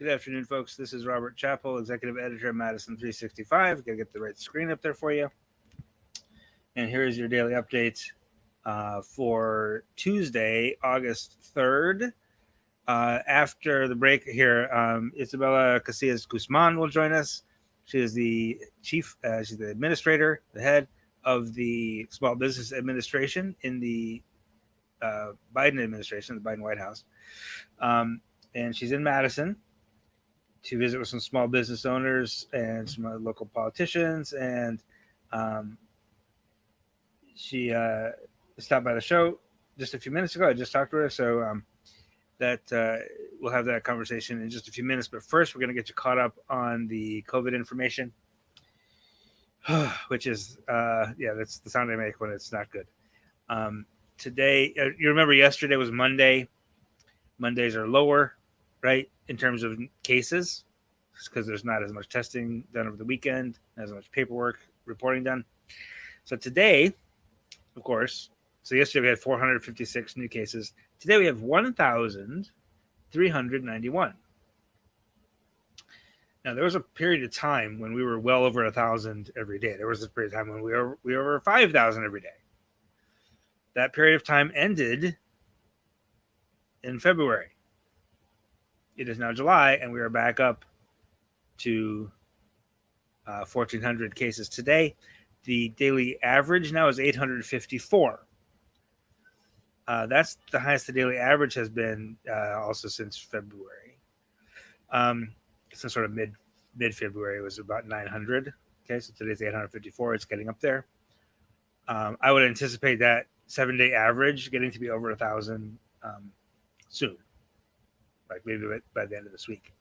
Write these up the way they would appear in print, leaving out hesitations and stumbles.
Good afternoon, folks. This is Robert Chappell, executive editor of Madison365. Gotta get the right screen up there for you. And here is your daily update for Tuesday, August 3rd. After the break here, Isabella Casillas Guzman will join us. She is the she's the administrator, the head of the Small Business Administration in the Biden administration, the Biden White House. And she's in Madison to visit with some small business owners and some local politicians. And she stopped by the show just a few minutes ago. I just talked to her. So that we'll have that conversation in just a few minutes. But first, we're going to get you caught up on the COVID information, which is, that's the sound I make when it's not good. Today, you remember yesterday was Monday. Mondays are lower, right, in terms of cases, because there's not as much testing done over the weekend, not as much paperwork reporting done. So today, of course, so yesterday we had 456 new cases. Today we have 1,391. Now there was a period of time when we were well over 1,000 every day. There was a period of time when we were over 5,000 every day. That period of time ended in February. It is now July, and we are back up to 1,400 cases today. The daily average now is 854. That's the highest the daily average has been also since February. Since sort of mid-February, it was about 900. Okay, so today's 854. It's getting up there. I would anticipate that 7-day average getting to be over 1,000 soon, like maybe by the end of this week.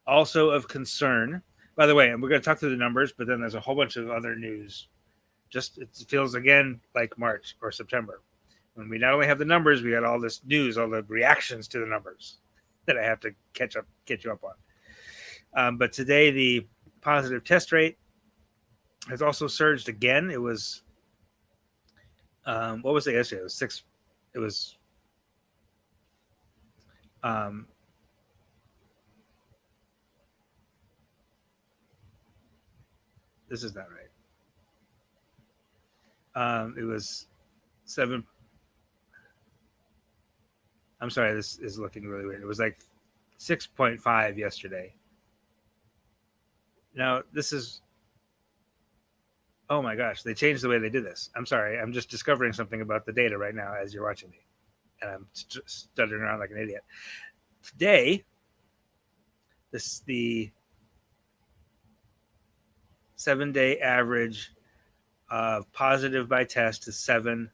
Also of concern, by the way, and we're going to talk through the numbers, but then there's a whole bunch of other news. Just it feels again like March or September, when we not only have the numbers, we got all this news, all the reactions to the numbers that I have to catch you up on. But today the positive test rate has also surged again. It was what was it yesterday? It was 6. It was this is not right. It was 7. I'm sorry, this is looking really weird. It was like 6.5 yesterday. Now this is, oh my gosh, they changed the way they did this. I'm sorry, I'm just discovering something about the data right now as you're watching me, and I'm stuttering around like an idiot. Today, the 7-day average of positive by test is 7.5.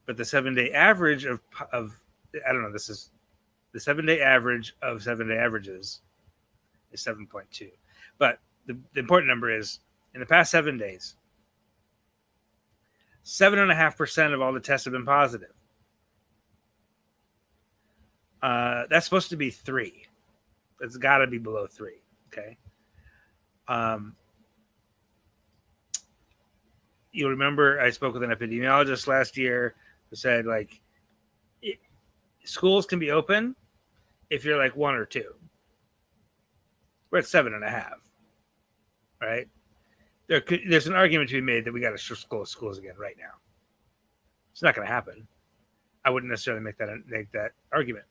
But the 7-day average of I don't know, this is the 7-day average of 7-day averages is 7.2. But the important number is, in the past 7 days, 7.5% of all the tests have been positive. That's supposed to be 3. It's got to be below 3. Okay. You remember I spoke with an epidemiologist last year who said, like, schools can be open if you're like 1 or 2. We're at 7.5, right? There's an argument to be made that we got to shut schools again right now. It's not going to happen. I wouldn't necessarily make that argument,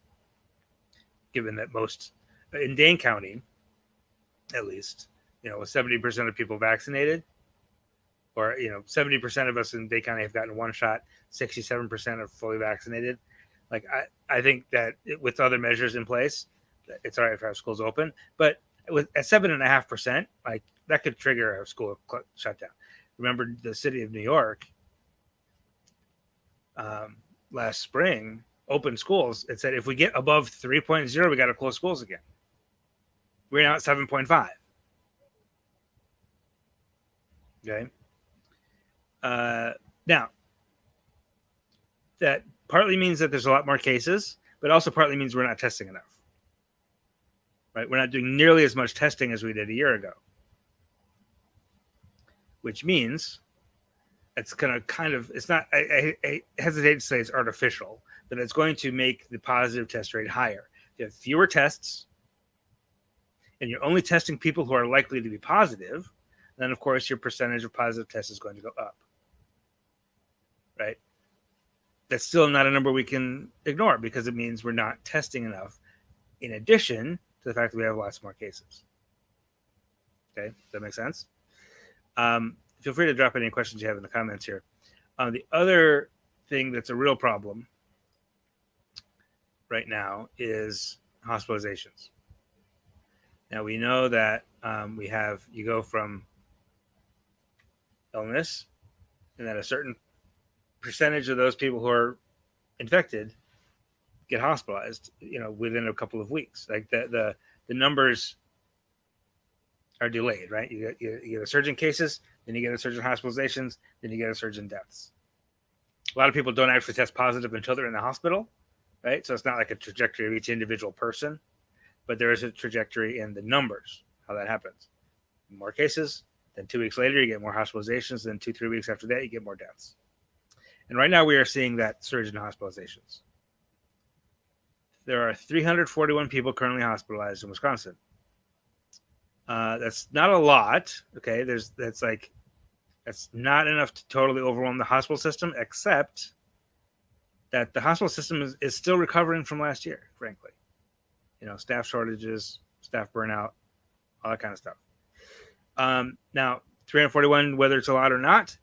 given that most in Dane County, at least, with 70% of people vaccinated, or 70% of us in Dane County have gotten one shot, 67% are fully vaccinated. Like I think that with other measures in place, it's all right to have schools open. But at 7.5%, like that could trigger a school shutdown. Remember the city of New York last spring opened schools. It said if we get above 3.0, we got to close schools again. We're now at 7.5. Okay. Now, that partly means that there's a lot more cases, but also partly means we're not testing enough. Right? We're not doing nearly as much testing as we did a year ago. Which means it's going to kind of, it's not, I hesitate to say it's artificial, but it's going to make the positive test rate higher. If you have fewer tests and you're only testing people who are likely to be positive, then of course your percentage of positive tests is going to go up, right? That's still not a number we can ignore because it means we're not testing enough, in addition to the fact that we have lots more cases. Okay, does that make sense? Feel free to drop any questions you have in the comments here. The other thing that's a real problem right now is hospitalizations. Now we know that you go from illness, and that a certain percentage of those people who are infected get hospitalized, within a couple of weeks. Like the numbers are delayed, right? You get a surge in cases, then you get a surge in hospitalizations, then you get a surge in deaths. A lot of people don't actually test positive until they're in the hospital, right? So it's not like a trajectory of each individual person, but there is a trajectory in the numbers, how that happens. More cases, then 2 weeks later, you get more hospitalizations, then 2-3 weeks after that, you get more deaths. And right now we are seeing that surge in hospitalizations. There are 341 people currently hospitalized in Wisconsin. That's not a lot. Okay, that's not enough to totally overwhelm the hospital system, except that the hospital system is still recovering from last year, frankly. Staff shortages, staff burnout, all that kind of stuff. Now, 341, whether it's a lot or not,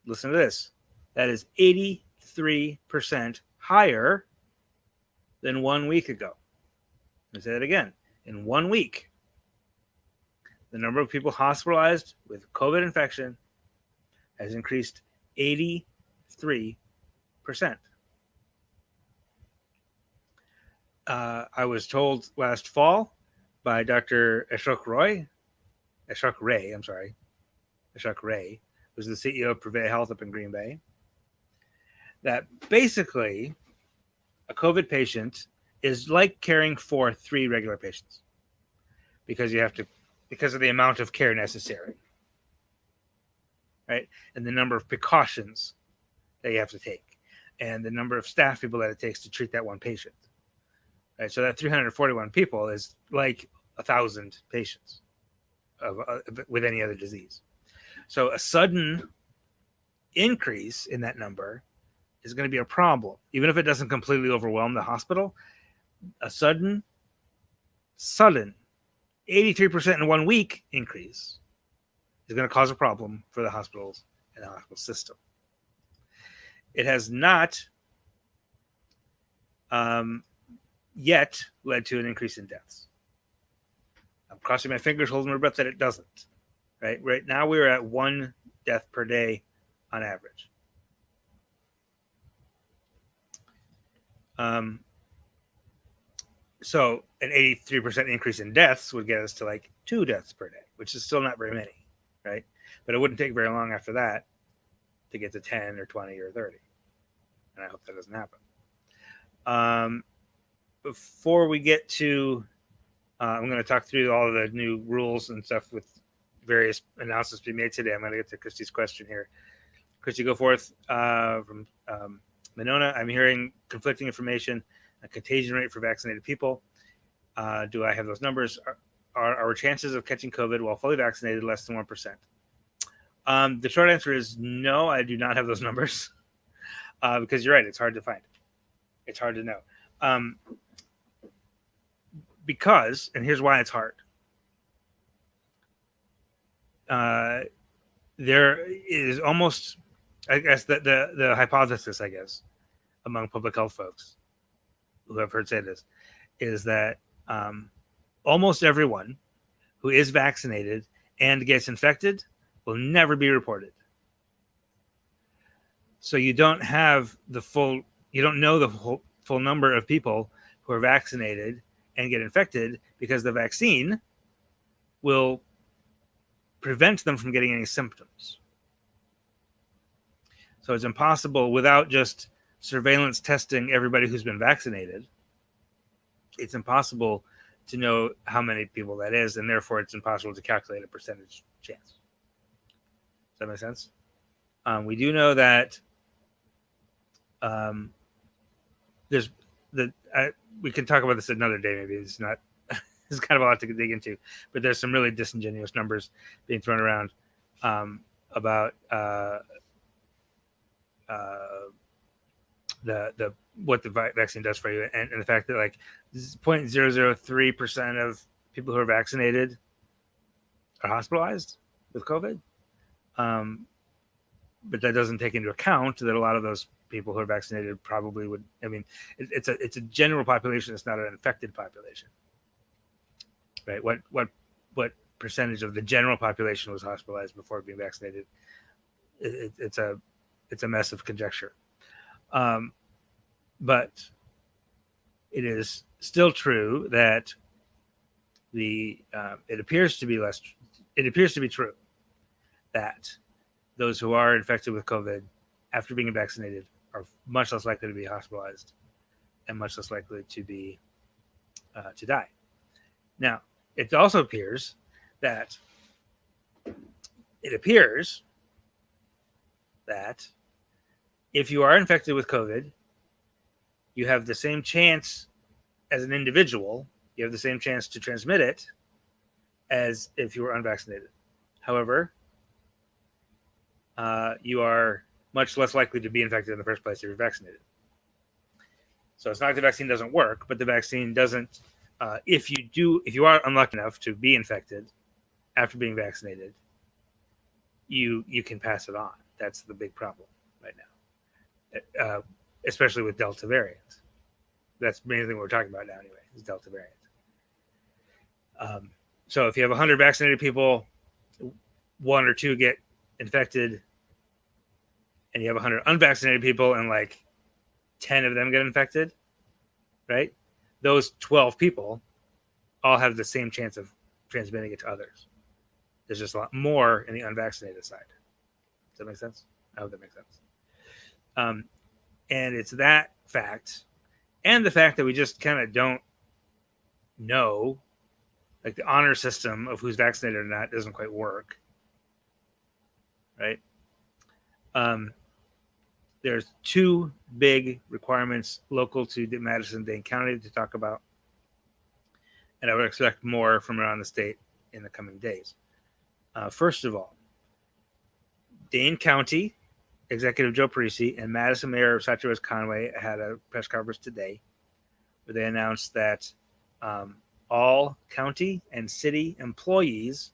listen to this. That is 83% higher than 1 week ago. Let me say that again. In 1 week, the number of people hospitalized with COVID infection has increased 83%. I was told last fall by Dr. Ashok Ray, who's the CEO of Purveyor Health up in Green Bay, that basically a COVID patient is like caring for 3 regular patients because of the amount of care necessary, right? And the number of precautions that you have to take and the number of staff people that it takes to treat that one patient, right? So that 341 people is like 1,000 patients with any other disease. So a sudden increase in that number is going to be a problem, even if it doesn't completely overwhelm the hospital. A sudden 83% in 1 week increase is going to cause a problem for the hospitals and the hospital system. It has not yet led to an increase in deaths. I'm crossing my fingers, holding my breath that it doesn't. Right now we're at 1 death per day on average. So an 83% increase in deaths would get us to like 2 deaths per day, which is still not very many, right? But it wouldn't take very long after that to get to 10 or 20 or 30. And I hope that doesn't happen. Before we get to, I'm going to talk through all of the new rules and stuff with various announcements being made today. I'm going to get to Christy's question here. Christy, go forth from Monona. I'm hearing conflicting information. A contagion rate for vaccinated people. Do I have those numbers? Are our chances of catching COVID while fully vaccinated less than 1%? The short answer is no, I do not have those numbers because you're right. It's hard to find. It's hard to know. Because, and here's why it's hard. There is almost, I guess, the hypothesis, I guess, among public health folks who I've heard say this, is that almost everyone who is vaccinated and gets infected will never be reported. So you don't know the full number of people who are vaccinated and get infected because the vaccine will prevent them from getting any symptoms. So it's impossible without just surveillance testing everybody who's been vaccinated. It's impossible to know how many people that is, and therefore it's impossible to calculate a percentage chance. Does that make sense? We do know that there's the we can talk about this another day. Maybe it's not. It's kind of a lot to dig into, but there's some really disingenuous numbers being thrown around about the what the vaccine does for you, and the fact that like 0.003% of people who are vaccinated are hospitalized with COVID. But that doesn't take into account that a lot of those people who are vaccinated probably would. I mean, it's a general population. It's not an infected population, right? What percentage of the general population was hospitalized before being vaccinated? It's a mess of conjecture. But it is still true that it appears to be true that those who are infected with COVID after being vaccinated are much less likely to be hospitalized and much less likely to be to die. Now, it also appears that if you are infected with COVID, you have the same chance as an individual. You have the same chance to transmit it as if you were unvaccinated. However, you are much less likely to be infected in the first place if you're vaccinated. So it's not like the vaccine doesn't work, but the vaccine doesn't. If you are unlucky enough to be infected after being vaccinated, you can pass it on. That's the big problem right now, especially with Delta variant. That's the main thing we're talking about now anyway, is Delta variant. So if you have 100 vaccinated people, 1 or 2 get infected, and you have 100 unvaccinated people and like 10 of them get infected, right? Those 12 people all have the same chance of transmitting it to others. There's just a lot more in the unvaccinated side. Does that make sense? I hope that makes sense. And it's that fact and the fact that we just kind of don't know, like the honor system of who's vaccinated or not doesn't quite work, right? There's 2 big requirements local to the Madison-Dane County to talk about, and I would expect more from around the state in the coming days. First of all, Dane County Executive Joe Parisi and Madison Mayor Satchel Conway had a press conference today where they announced that all county and city employees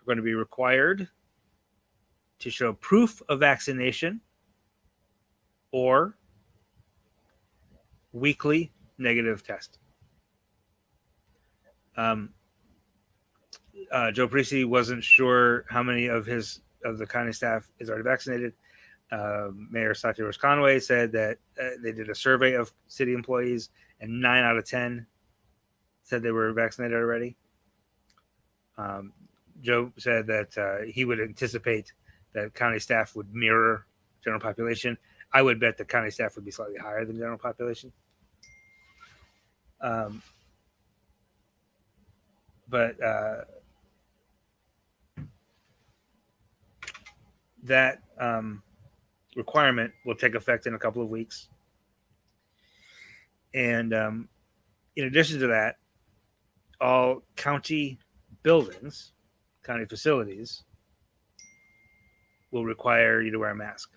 are going to be required to show proof of vaccination or weekly negative test. Joe Parisi wasn't sure how many of the county staff is already vaccinated. Mayor Satchel Conway said that they did a survey of city employees, and 9 out of 10 said they were vaccinated already. Joe said that he would anticipate that county staff would mirror general population. I would bet the county staff would be slightly higher than general population. But that requirement will take effect in a couple of weeks. And in addition to that, all county buildings, county facilities, will require you to wear a mask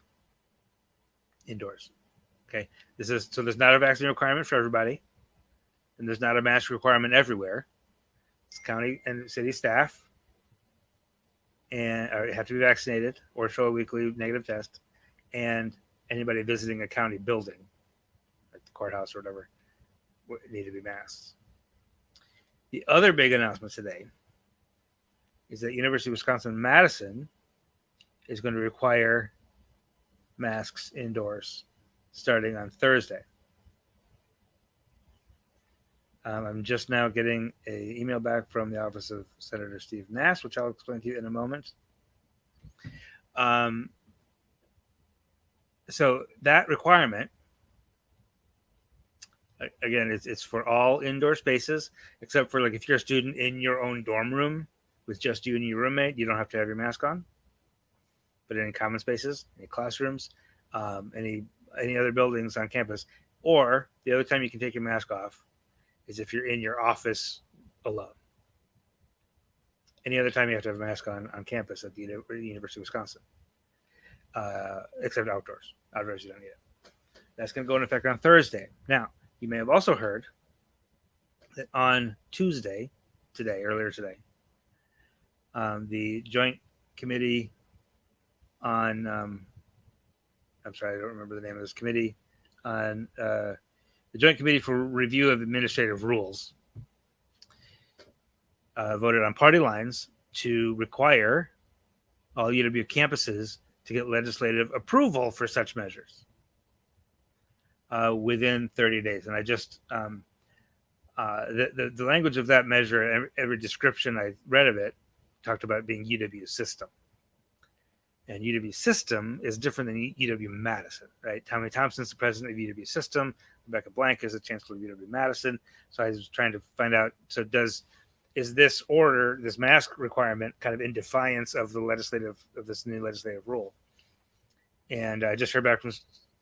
indoors. Okay, so there's not a vaccine requirement for everybody, and there's not a mask requirement everywhere. It's county and city staff, and have to be vaccinated or show a weekly negative test, and anybody visiting a county building, like the courthouse or whatever, need to be masked. The other big announcement today is that University of Wisconsin-Madison is going to require masks indoors starting on Thursday. I'm just now getting an email back from the office of Senator Steve Nass, which I'll explain to you in a moment. So that requirement, again, it's for all indoor spaces, except for like if you're a student in your own dorm room with just you and your roommate, you don't have to have your mask on. but any common spaces, any classrooms, any other buildings on campus. Or the other time you can take your mask off is if you're in your office alone. Any other time you have to have a mask on campus at the University of Wisconsin, except outdoors. Outdoors you don't need it. That's going to go into effect on Thursday. Now, you may have also heard that on Tuesday, earlier today, the Joint Committee on, I'm sorry, I don't remember the name of this committee, on the Joint Committee for Review of Administrative Rules voted on party lines to require all UW campuses to get legislative approval for such measures within 30 days. And I just, the language of that measure, every description I read of it, talked about being UW system. And UW system is different than UW Madison, right? Tommy Thompson's the president of UW system. Rebecca Blank is the chancellor of UW Madison. So I was trying to find out, so is this order, this mask requirement, kind of in defiance of this new legislative rule? And I just heard back from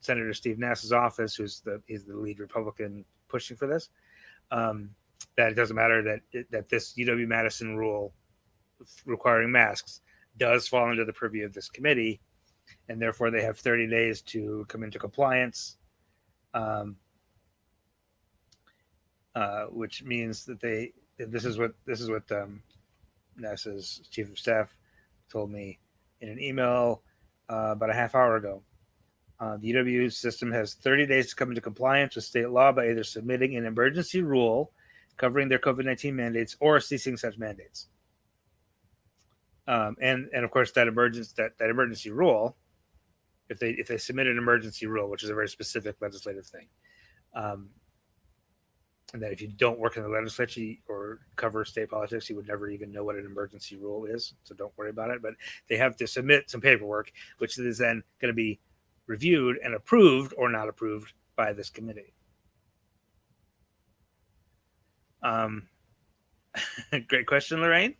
Senator Steve Nass's office, he's the lead Republican pushing for this, that it doesn't matter that this UW Madison rule requiring masks does fall under the purview of this committee, and therefore they have 30 days to come into compliance, which means that this is what NASA's chief of staff told me in an email about a half hour ago. The UW system has 30 days to come into compliance with state law by either submitting an emergency rule covering their COVID-19 mandates or ceasing such mandates. And of course that emergency rule, if they submit an emergency rule, which is a very specific legislative thing, and that if you don't work in the legislature or cover state politics, you would never even know what an emergency rule is. So don't worry about it. But they have to submit some paperwork, which is then going to be reviewed and approved or not approved by this committee. Great question, Lorraine.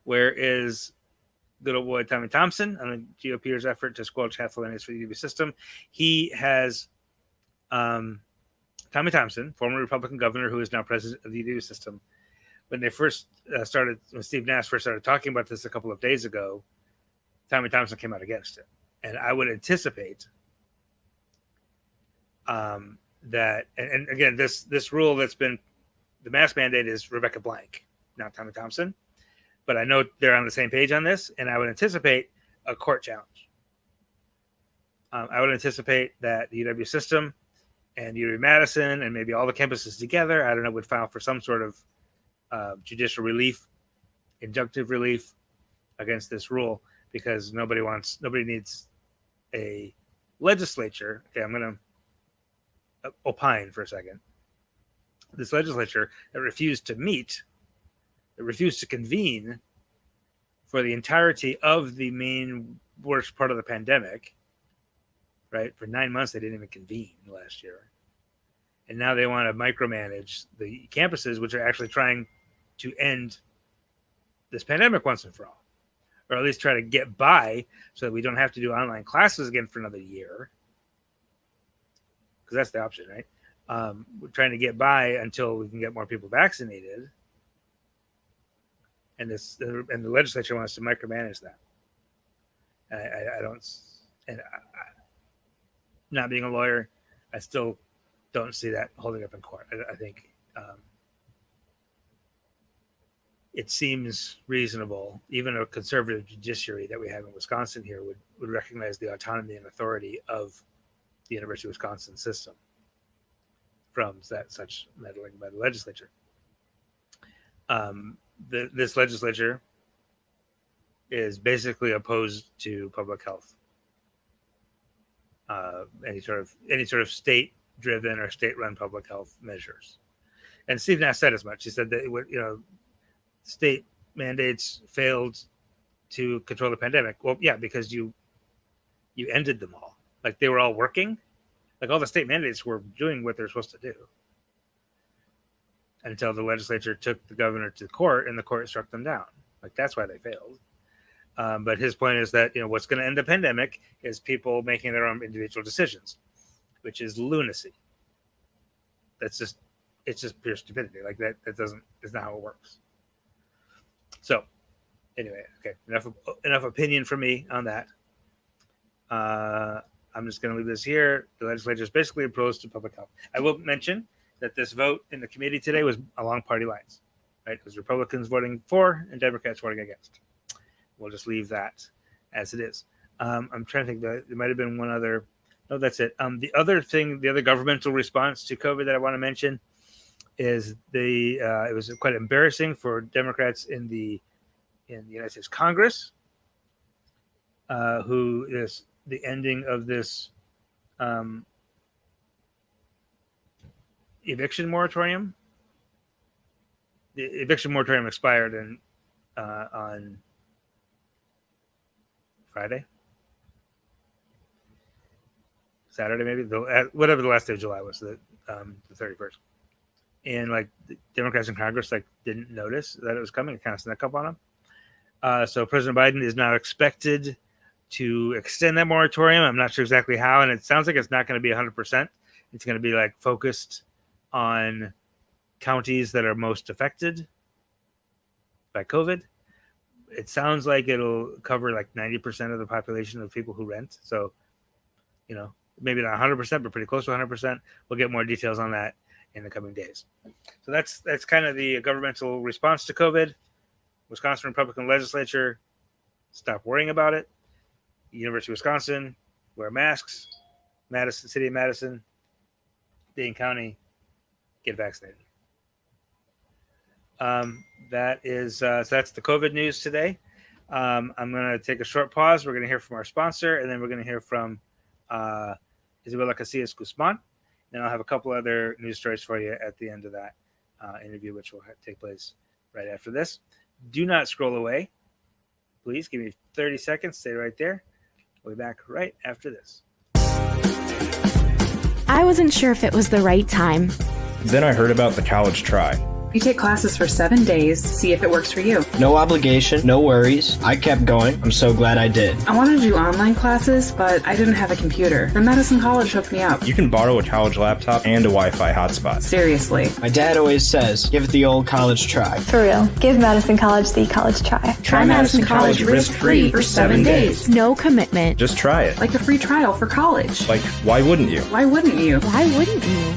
Where is good old boy Tommy Thompson on the GOP's effort to squelch hateful enemies for the UW system? He has Tommy Thompson, former Republican governor who is now president of the UW system. When they first when Steve Nass first started talking about this a couple of days ago, Tommy Thompson came out against it. And I would anticipate that, and again, this rule that's been, the mask mandate is Rebecca Blank, not Tommy Thompson. But I know they're on the same page on this, and I would anticipate a court challenge. I would anticipate that the UW system and UW Madison and maybe all the campuses together, I don't know, would file for some sort of judicial relief, injunctive relief against this rule, because nobody needs a legislature. Okay, I'm going to opine for a second. This legislature that refused to meet, that refused to convene for the entirety of the main worst part of the pandemic, right? For 9 months, they didn't even convene last year. And now they want to micromanage the campuses, which are actually trying to end this pandemic once and for all, or at least try to get by so that we don't have to do online classes again for another year. Because that's the option, right? We're trying to get by until we can get more people vaccinated. And the legislature wants to micromanage that. I don't, and not being a lawyer, I still don't see that holding up in court. I think it seems reasonable, even a conservative judiciary that we have in Wisconsin here would recognize the autonomy and authority of the University of Wisconsin system from such meddling by the legislature. This legislature is basically opposed to public health, any sort of state-driven or state-run public health measures. And Steve Nass said as much. He said that state mandates failed to control the pandemic. Well, yeah, because you ended them all. Like, they were all working. Like, all the state mandates were doing what they're supposed to do, until the legislature took the governor to court and the court struck them down. Like, that's why they failed. But his point is that what's going to end the pandemic is people making their own individual decisions, which is lunacy. It's just pure stupidity. Like that is not how it works. So anyway, okay, enough opinion from me on that. I'm just going to leave this here. The legislature is basically opposed to public health. I will mention that this vote in the committee today was along party lines, right? It was Republicans voting for and Democrats voting against. We'll just leave that as it is. I'm trying to think that there might have been one other. No, that's it. The other governmental response to COVID that I want to mention is it was quite embarrassing for Democrats in the United States Congress, who is the ending of this eviction moratorium. The eviction moratorium expired on Friday, Saturday, maybe whatever the last day of July was, the 31st. And like the Democrats in Congress didn't notice that it was coming. It kind of snuck up on them. So President Biden is now expected to extend that moratorium. I'm not sure exactly how, and it sounds like it's not going to be 100%. It's going to be focused on counties that are most affected by COVID. It sounds like it'll cover 90% of the population of people who rent. So, maybe not 100%, but pretty close to 100%. We'll get more details on that in the coming days. So that's kind of the governmental response to COVID. Wisconsin Republican legislature, stop worrying about it. University of Wisconsin, wear masks. Madison, city of Madison, Dane County, get vaccinated. So that's the COVID news today. I'm going to take a short pause. We're going to hear from our sponsor, and then we're going to hear from Isabella Casillas Guzman. Then I'll have a couple other news stories for you at the end of that interview, which will take place right after this. Do not scroll away. Please give me 30 seconds. Stay right there. We'll be back right after this. I wasn't sure if it was the right time. Then I heard about the College Try. You take classes for 7 days, see if it works for you. No obligation, no worries. I kept going. I'm so glad I did. I wanted to do online classes, but I didn't have a computer. The Madison College hooked me up. You can borrow a college laptop and a Wi-Fi hotspot. Seriously. My dad always says, give it the old college try. For real. Give Madison College the college try. Try Madison College risk-free for 7 days. No commitment. Just try it. Like a free trial for college. Why wouldn't you? Why wouldn't you? Why wouldn't you?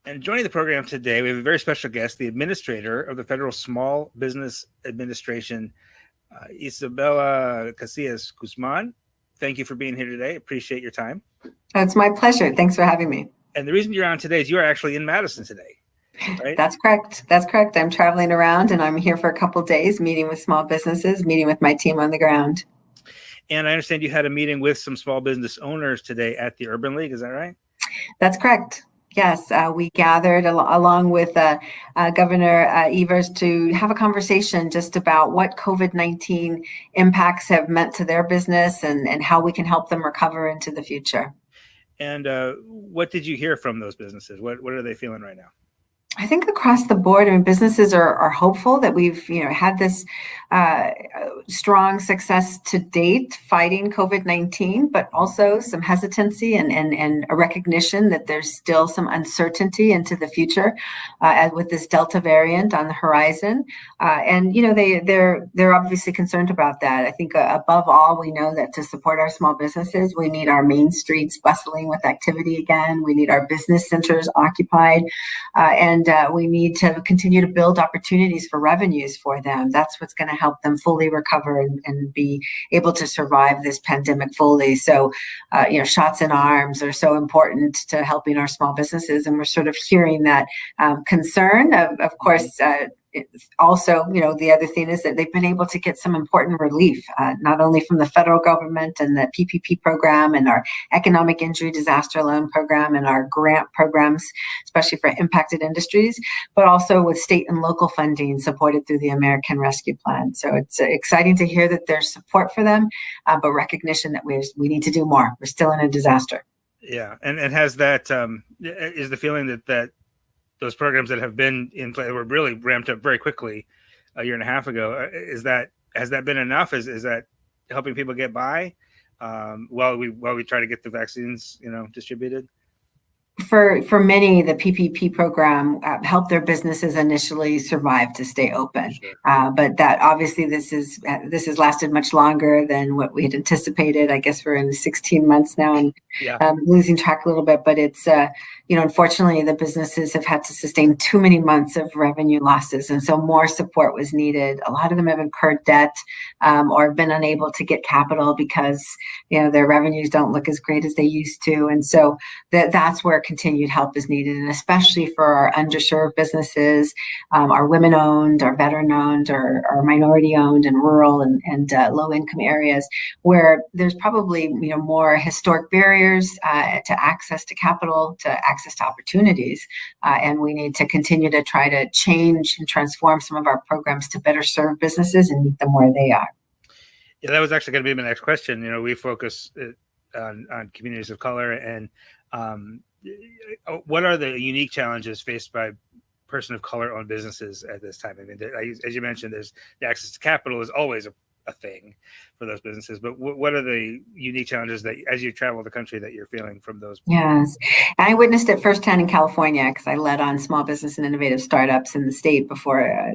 And joining the program today, we have a very special guest, the administrator of the Federal Small Business Administration, Isabella Casillas Guzman. Thank you for being here today. Appreciate your time. It's my pleasure. Thanks for having me. And the reason you're on today is you are actually in Madison today, right? That's correct. That's correct. I'm traveling around and I'm here for a couple of days, meeting with small businesses, meeting with my team on the ground. And I understand you had a meeting with some small business owners today at the Urban League. Is that right? That's correct. Yes, we gathered along with Governor Evers to have a conversation just about what COVID-19 impacts have meant to their business and how we can help them recover into the future. And what did you hear from those businesses? What are they feeling right now? I think across the board, businesses are hopeful that we've had this strong success to date fighting COVID-19, but also some hesitancy and a recognition that there's still some uncertainty into the future with this Delta variant on the horizon. And they're obviously concerned about that. I think above all, we know that to support our small businesses, we need our main streets bustling with activity again. We need our business centers occupied, and we need to continue to build opportunities for revenues for them. That's what's going to help them fully recover and be able to survive this pandemic fully. So, shots in arms are so important to helping our small businesses. And we're sort of hearing that concern. Of course, also, the other thing is that they've been able to get some important relief, not only from the federal government and the PPP program and our economic injury disaster loan program and our grant programs, especially for impacted industries, but also with state and local funding supported through the American Rescue Plan. So it's exciting to hear that there's support for them, but recognition that we need to do more. We're still in a disaster. Yeah, and has that is the feeling that those programs that have been in play were really ramped up very quickly. a year and a half ago. Has that been enough? Is that helping people get by while we try to get the vaccines, distributed? For many, the PPP program helped their businesses initially survive to stay open. Sure. But that obviously this has lasted much longer than what we had anticipated. I guess we're in 16 months now and losing track a little bit. But it's unfortunately the businesses have had to sustain too many months of revenue losses, and so more support was needed. A lot of them have incurred debt or have been unable to get capital because their revenues don't look as great as they used to, and so that's where continued help is needed, and especially for our underserved businesses, our women-owned, our veteran-owned, or minority-owned, and rural and low-income areas where there's probably more historic barriers to access to capital, to access to opportunities, and we need to continue to try to change and transform some of our programs to better serve businesses and meet them where they are. Yeah, that was actually going to be my next question. We focus on communities of color, and what are the unique challenges faced by person of color owned businesses at this time? I mean, as you mentioned, there's the access to capital is always a thing for those businesses, but what are the unique challenges that as you travel the country that you're feeling from those? Yes, and I witnessed it firsthand in California because I led on small business and innovative startups in the state before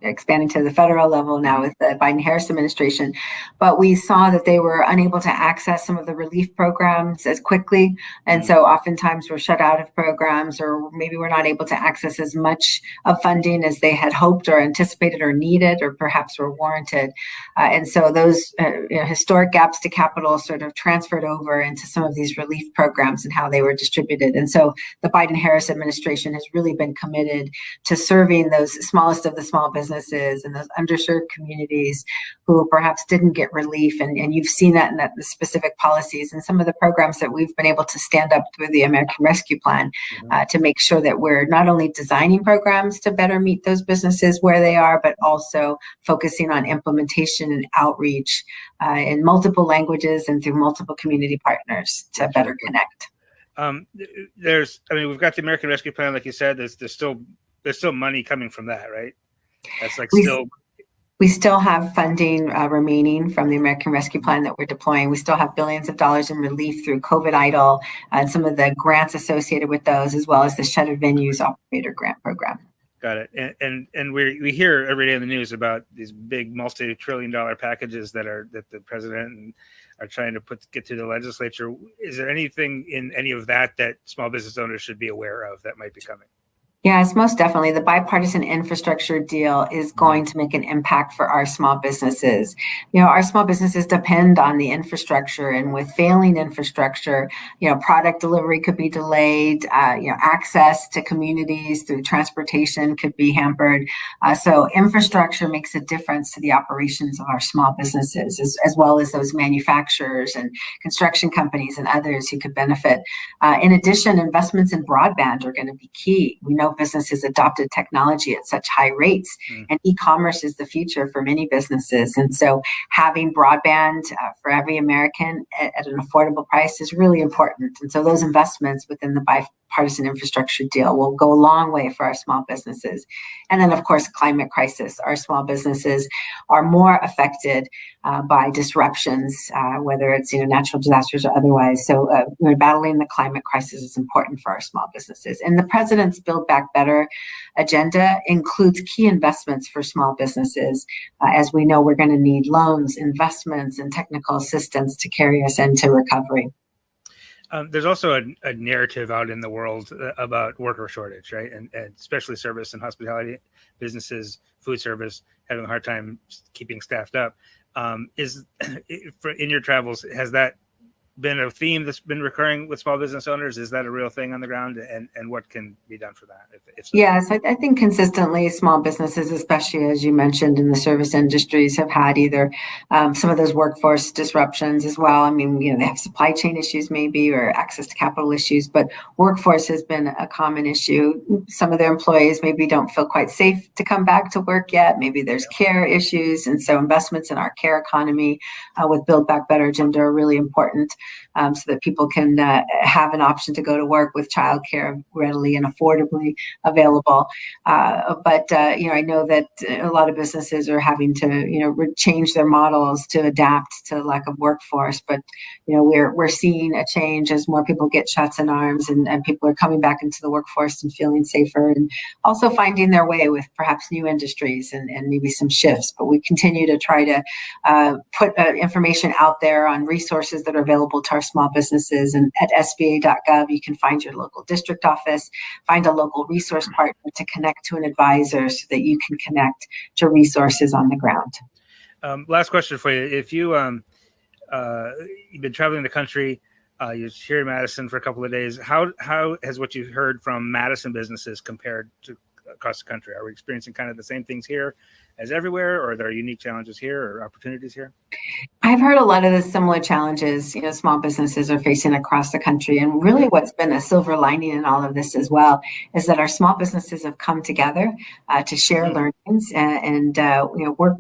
expanding to the federal level now with the Biden-Harris administration. But we saw that they were unable to access some of the relief programs as quickly, and so oftentimes we're shut out of programs, or maybe we're not able to access as much of funding as they had hoped or anticipated or needed, or perhaps were warranted. And so those historic gaps to capital sort of transferred over into some of these relief programs and how they were distributed. And so the Biden-Harris administration has really been committed to serving those smallest of the small businesses and those underserved communities who perhaps didn't get relief. And you've seen that in the specific policies and some of the programs that we've been able to stand up through the American Rescue Plan to make sure that we're not only designing programs to better meet those businesses where they are, but also focusing on implementation and outreach in multiple languages and through multiple community partners to better connect. We've got the American Rescue Plan, like you said. There's still money coming from that, right? That's we still have funding remaining from the American Rescue Plan that we're deploying. We still have billions of dollars in relief through COVID EIDL and some of the grants associated with those, as well as the Shuttered Venues Operator Grant Program. Got it. And we hear every day in the news about these big multi-trillion-dollar packages that the president are trying to get to the legislature. Is there anything in any of that small business owners should be aware of that might be coming? Yes, most definitely. The bipartisan infrastructure deal is going to make an impact for our small businesses. Our small businesses depend on the infrastructure, and with failing infrastructure, product delivery could be delayed. Access to communities through transportation could be hampered. So infrastructure makes a difference to the operations of our small businesses, as well as those manufacturers and construction companies and others who could benefit. In addition, investments in broadband are going to be key. We know businesses adopted technology at such high rates, and e-commerce is the future for many businesses. And so having broadband for every American at an affordable price is really important. And so those investments within the bipartisan infrastructure deal will go a long way for our small businesses. And then, of course, climate crisis. Our small businesses are more affected by disruptions, whether it's natural disasters or otherwise. So battling the climate crisis is important for our small businesses. And the president's Build Back Better agenda includes key investments for small businesses. As we know, we're going to need loans, investments, and technical assistance to carry us into recovery. There's also a narrative out in the world about worker shortage, right? And especially service and hospitality businesses, food service, having a hard time keeping staffed up. In your travels, has that been a theme that's been recurring with small business owners? Is that a real thing on the ground? And what can be done for that? If so? Yes, I think consistently small businesses, especially as you mentioned in the service industries, have had either some of those workforce disruptions as well. I mean, they have supply chain issues maybe, or access to capital issues, but workforce has been a common issue. Some of their employees maybe don't feel quite safe to come back to work yet. Maybe there's care issues. And so investments in our care economy with Build Back Better agenda are really important. so that people can have an option to go to work with childcare readily and affordably available. But I know that a lot of businesses are having to, change their models to adapt to lack of workforce. But we're seeing a change as more people get shots in arms, and people are coming back into the workforce and feeling safer, and also finding their way with perhaps new industries and maybe some shifts. But we continue to try to put information out there on resources that are available to our small businesses. And at SBA.gov, you can find your local district office, find a local resource partner to connect to an advisor so that you can connect to resources on the ground. Last question for you. If you've been traveling the country, you're here in Madison for a couple of days, how has what you've heard from Madison businesses compared to across the country? Are we experiencing kind of the same things here as everywhere, or are there unique challenges here or opportunities here? I've heard a lot of the similar challenges, small businesses are facing across the country. And really what's been a silver lining in all of this as well is that our small businesses have come together to share learnings and work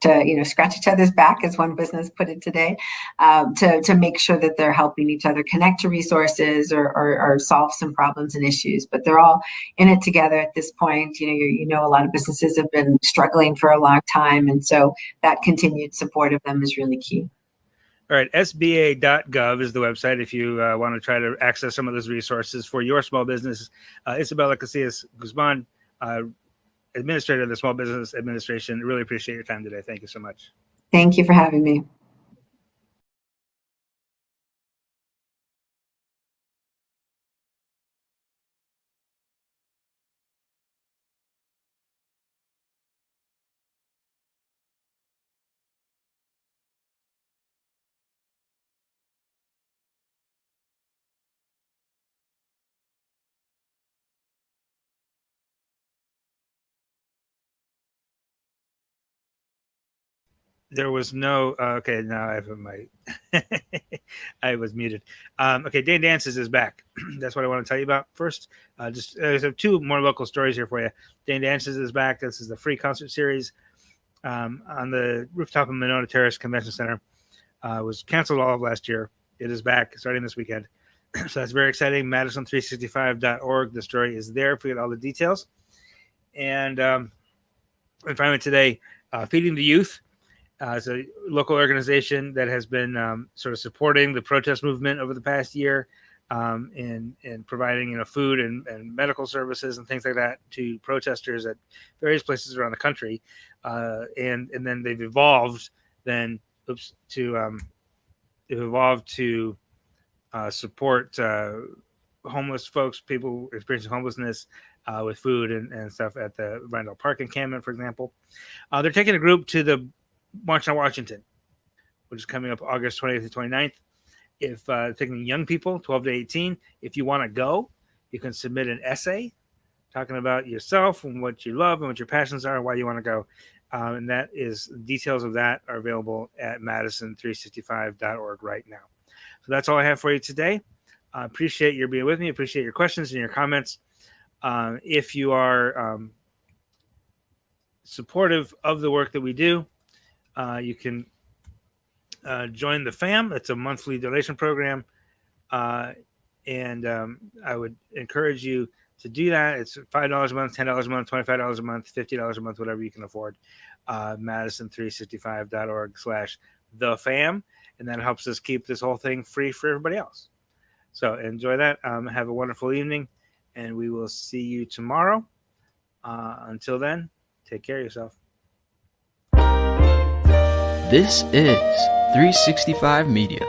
to, scratch each other's back, as one business put it today, to make sure that they're helping each other connect to resources or solve some problems and issues. But they're all in it together at this point. A lot of businesses have been struggling for a long time. And so that continued support of them is really key. All right. SBA.gov is the website if you want to try to access some of those resources for your small business. Isabella Casillas Guzman, Administrator of the Small Business Administration. Really appreciate your time today. Thank you so much. Thank you for having me. There was no okay. Now I have my I was muted. Okay, Dane Dances is back. That's what I want to tell you about first. Just have two more local stories here for you. Dane Dances is back. This is the free concert series on the rooftop of Monona Terrace Convention Center. Was canceled all of last year. It is back starting this weekend. So that's very exciting. Madison365.org. The story is there for all the details. And finally today, Feeding the Youth. It's a local organization that has been sort of supporting the protest movement over the past year and providing food and medical services and things like that to protesters at various places around the country. And then they've evolved to support homeless folks, people experiencing homelessness with food and stuff at the Randall Park encampment, for example. They're taking a group to the March on Washington, which is coming up August 20th to 29th. If taking young people, 12 to 18, if you want to go, you can submit an essay talking about yourself and what you love and what your passions are and why you want to go. And that is details of that are available at Madison365.org right now. So that's all I have for you today. I appreciate your being with me. Appreciate your questions and your comments. If you are supportive of the work that we do, you can join the FAM. It's a monthly donation program. And I would encourage you to do that. It's $5 a month, $10 a month, $25 a month, $50 a month, whatever you can afford. Madison365.org/thefam. And that helps us keep this whole thing free for everybody else. So enjoy that. Have a wonderful evening. And we will see you tomorrow. Until then, take care of yourself. This is 365 Media.